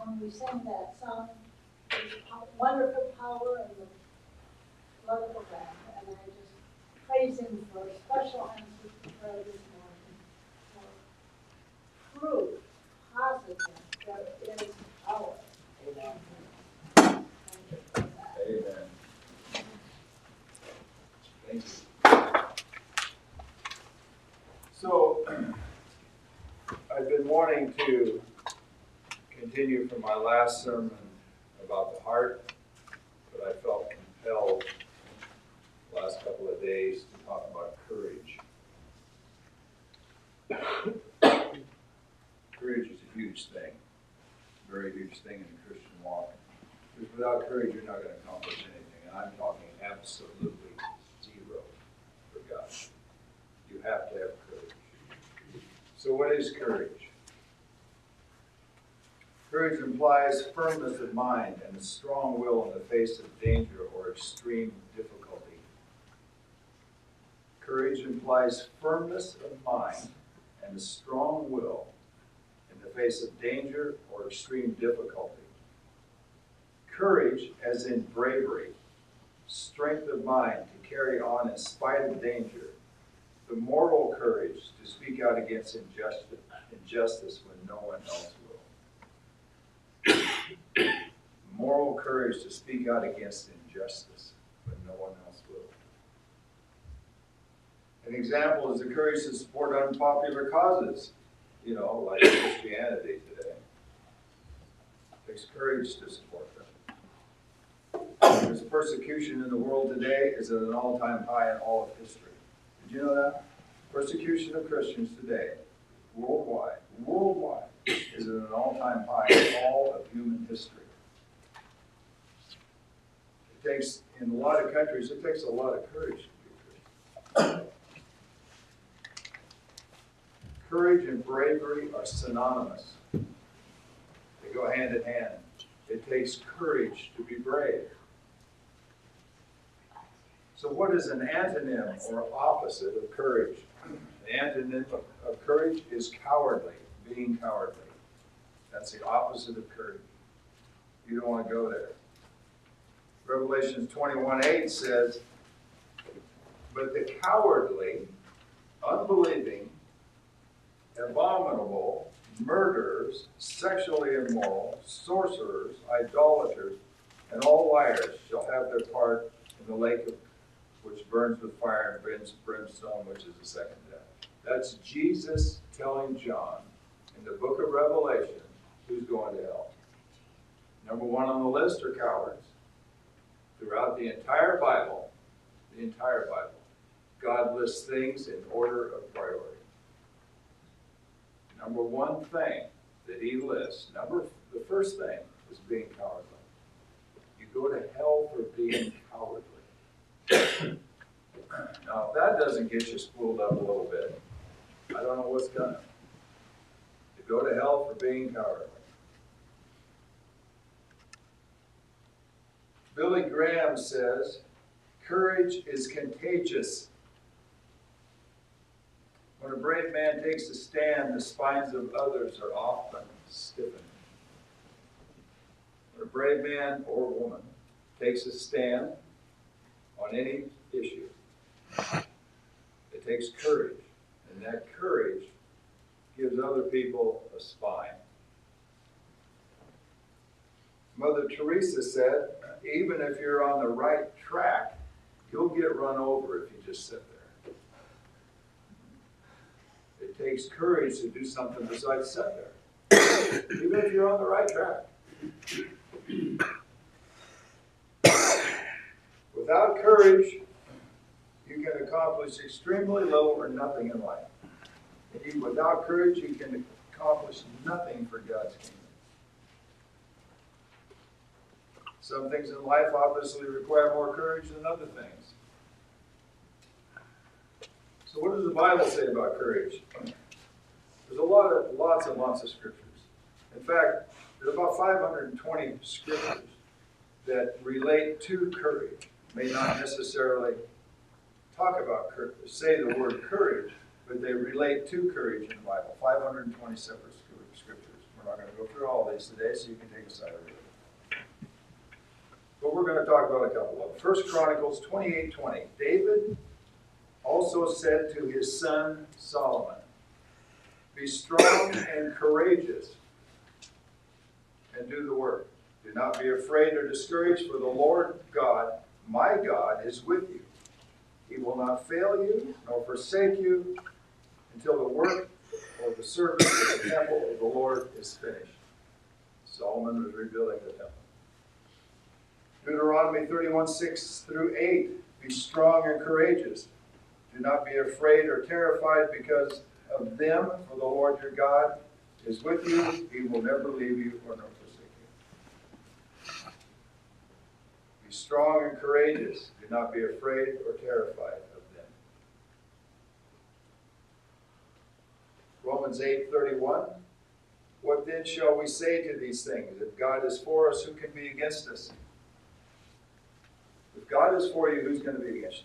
when we sing that song, there's wonderful power in the blood of the Lamb, and I just praise Him for special answers to prayer this morning, for proof, positive, there is power. Amen. Thank you for that. Amen. Thank you. So, I've been wanting to continue from my last sermon about the heart, but I felt compelled the last couple of days to talk about courage. Courage is a huge thing, a very huge thing in the Christian walk. Because without courage, you're not going to accomplish anything. And I'm talking absolutely zero for God. You have to have courage. So what is courage? Courage implies firmness of mind and a strong will in the face of danger or extreme difficulty. Courage implies firmness of mind and a strong will in the face of danger or extreme difficulty. Courage, as in bravery, strength of mind to carry on in spite of danger, the moral courage to speak out against injustice when no one else will. Moral courage to speak out against injustice when no one else will. An example is the courage to support unpopular causes, like Christianity today. It takes courage to support them. There's persecution in the world today is at an all-time high in all of history. Did you know that? Persecution of Christians today, worldwide, is at an all-time high in all of human history. It takes, in a lot of countries, it takes a lot of courage to be a Christian. Courage and bravery are synonymous. They go hand in hand. It takes courage to be brave. So what is an antonym or opposite of courage? The antonym of courage is cowardly, being cowardly. That's the opposite of courage. You don't want to go there. Revelation 21:8 says, "But the cowardly, unbelieving, abominable, murderers, sexually immoral, sorcerers, idolaters, and all liars shall have their part in the lake which burns with fire and brimstone, which is the second death." That's Jesus telling John in the book of Revelation who's going to hell. Number one on the list are cowards. Throughout the entire Bible, God lists things in order of priority. Number one thing that he lists, the first thing is being cowardly. You go to hell for being cowardly. Now, if that doesn't get you spooled up a little bit, I don't know what's gonna. You go to hell for being cowardly. Billy Graham says, courage is contagious. When a brave man takes a stand, the spines of others are often stiffened. When a brave man or woman takes a stand on any issue, it takes courage, and that courage gives other people a spine. Mother Teresa said, even if you're on the right track, you'll get run over if you just sit there. It takes courage to do something besides sit there, even if you're on the right track. Without courage, you can accomplish extremely little or nothing in life. And without courage, you can accomplish nothing for God's kingdom. Some things in life obviously require more courage than other things. So what does the Bible say about courage? There's lots and lots of scriptures. In fact, there's about 520 scriptures that relate to courage. May not necessarily talk about courage, say the word courage, but they relate to courage in the Bible. 520 separate scriptures. We're We're not going to go through all these today, so you can take a side of it. But we're going to talk about a couple of them. 1 Chronicles 28:20. David also said to his son Solomon, "Be strong and courageous, and do the work. Do not be afraid or discouraged, for the Lord God, my God, is with you. He will not fail you nor forsake you until the work or the service of the temple of the Lord is finished." Solomon was rebuilding the temple. Deuteronomy 31:6-8. Be strong and courageous. Do not be afraid or terrified because of them, for the Lord your God is with you. He will never leave you or nor forsake you. Be strong and courageous. Do not be afraid or terrified of them. Romans 8:31. What then shall we say to these things? If God is for us, who can be against us? If God is for you, who's going to be against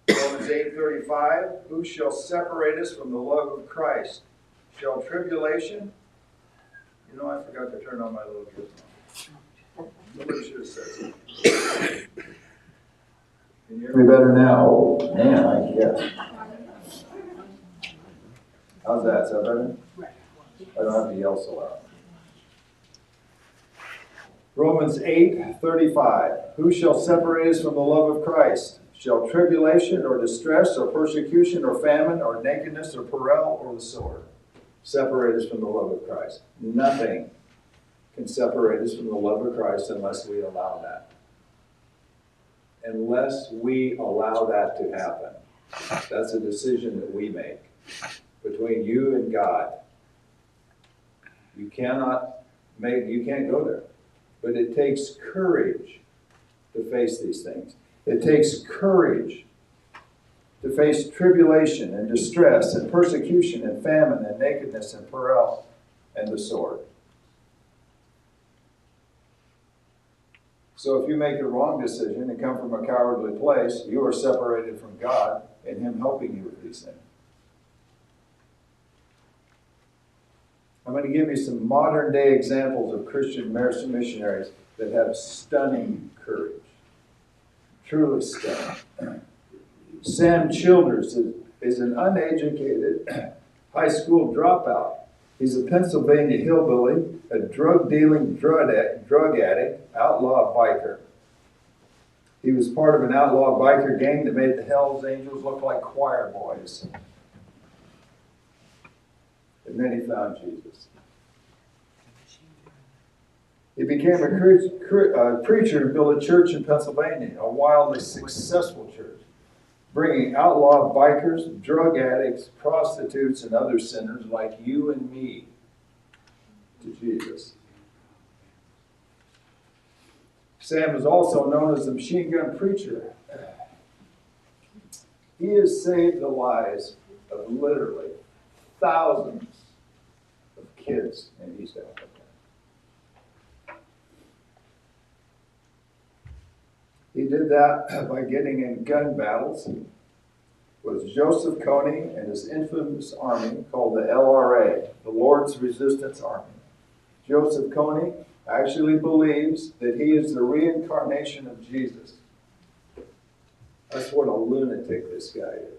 you? Romans 8:35. Who shall separate us from the love of Christ? Shall tribulation? You know, I forgot to turn on my little gizmo. Somebody should have said something. Can you hear me better now? Man, I guess. How's that? Is that better? I don't have to yell so loud. Romans 8:35. Who shall separate us from the love of Christ? Shall tribulation or distress or persecution or famine or nakedness or peril or the sword separate us from the love of Christ? Nothing can separate us from the love of Christ unless we allow that. Unless we allow that to happen. That's a decision that we make between you and God. You can't go there. But it takes courage to face these things. It takes courage to face tribulation and distress and persecution and famine and nakedness and peril and the sword. So if you make the wrong decision and come from a cowardly place, you are separated from God and Him helping you with these things. I'm going to give you some modern day examples of Christian missionaries that have stunning courage. Truly stunning. Sam Childers is an uneducated high school dropout. He's a Pennsylvania hillbilly, a drug-dealing drug addict, outlaw biker. He was part of an outlaw biker gang that made the Hells Angels look like choir boys. And then he found Jesus. He became a preacher and built a church in Pennsylvania, a wildly successful church, bringing outlaw bikers, drug addicts, prostitutes, and other sinners like you and me to Jesus. Sam is also known as the machine gun preacher. He has saved the lives of literally thousands of kids in East Africa. He did that by getting in gun battles with Joseph Kony and his infamous army called the LRA, the Lord's Resistance Army. Joseph Kony actually believes that he is the reincarnation of Jesus. That's what a lunatic this guy is.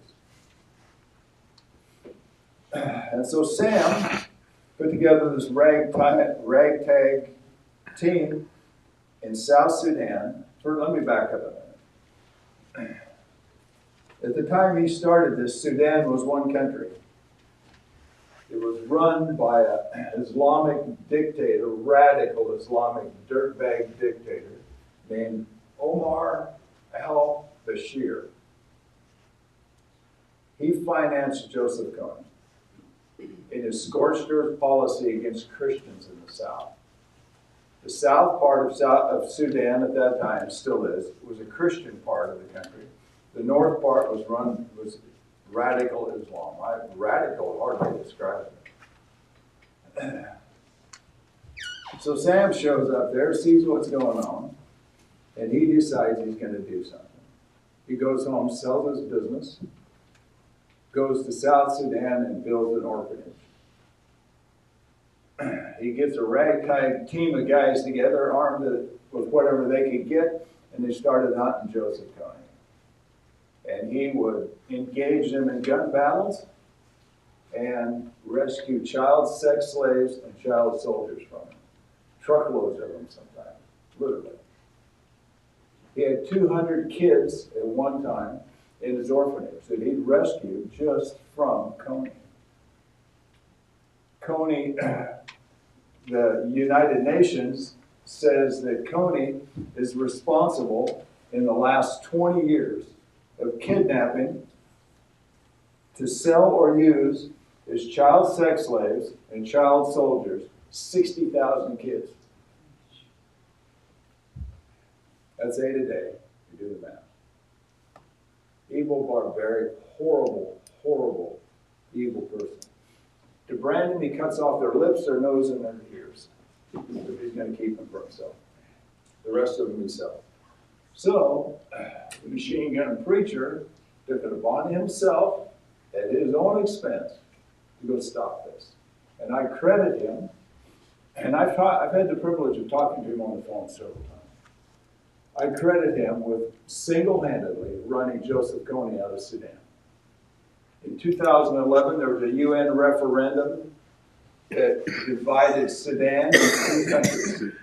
And so Sam put together this ragtag team in South Sudan. Let me back up a minute. At the time he started this, Sudan was one country. It was run by an Islamic dictator, radical Islamic dirtbag dictator named Omar al-Bashir. He financed Joseph Kony in his scorched earth policy against Christians in the South. The south part of Sudan at that time, still is, was a Christian part of the country. The north part was radical Islam. Radical, hardly to describe it. So Sam shows up there, sees what's going on, and he decides he's going to do something. He goes home, sells his business, goes to South Sudan and builds an orphanage. he gets a ragtag team of guys together, armed with whatever they could get, and they started hunting Joseph Kony. And he would engage them in gun battles and rescue child sex slaves and child soldiers from them. Truckloads of them sometimes, literally. He had 200 kids at one time in his orphanage that he'd rescued just from Kony. Kony, the United Nations says that Kony is responsible in the last 20 years of kidnapping to sell or use as child sex slaves and child soldiers 60,000 kids. That's 8 a day. You do the math. Evil, barbaric, horrible, horrible, evil person. To Brandon, he cuts off their lips, their nose, and their ears. If he's going to keep them for himself. The rest of them himself. So, the machine gun preacher took it upon himself at his own expense to go stop this. And I credit him, and I've had the privilege of talking to him on the phone several times. I credit him with single-handedly running Joseph Kony out of Sudan. In 2011, there was a UN referendum that divided Sudan into 2 countries.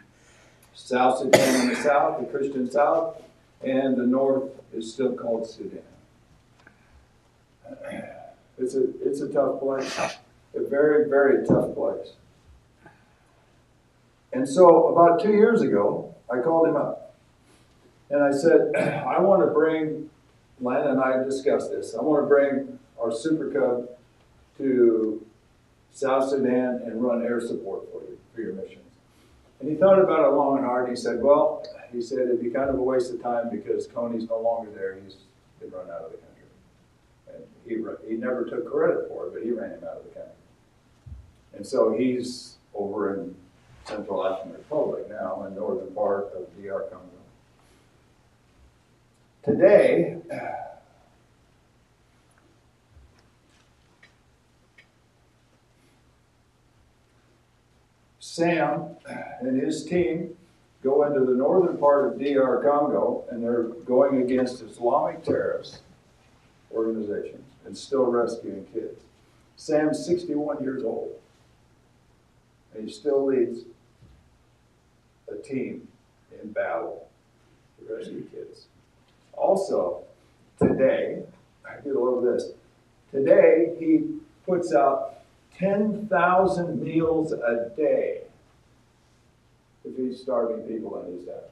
South Sudan in the south, the Christian south, and the north is still called Sudan. It's a tough place, a very, very tough place. And so about 2 years ago, I called him up. And I said, I want to bring, Lana and I discussed this, I want to bring our Super Cub to South Sudan and run air support for you, for your missions. And he thought about it long and hard. He said, well, he said, it'd be kind of a waste of time because Kony's no longer there. He's been run out of the country. And he never took credit for it, but he ran him out of the country. And so he's over in Central African Republic now, in the northern part of DR Congo. Today, Sam and his team go into the northern part of DR Congo, and they're going against Islamic terrorist organizations and still rescuing kids. Sam's 61 years old, and he still leads a team in battle to rescue kids. Also, today, I get a little of this. Today, he puts out 10,000 meals a day to feed starving people in East Africa.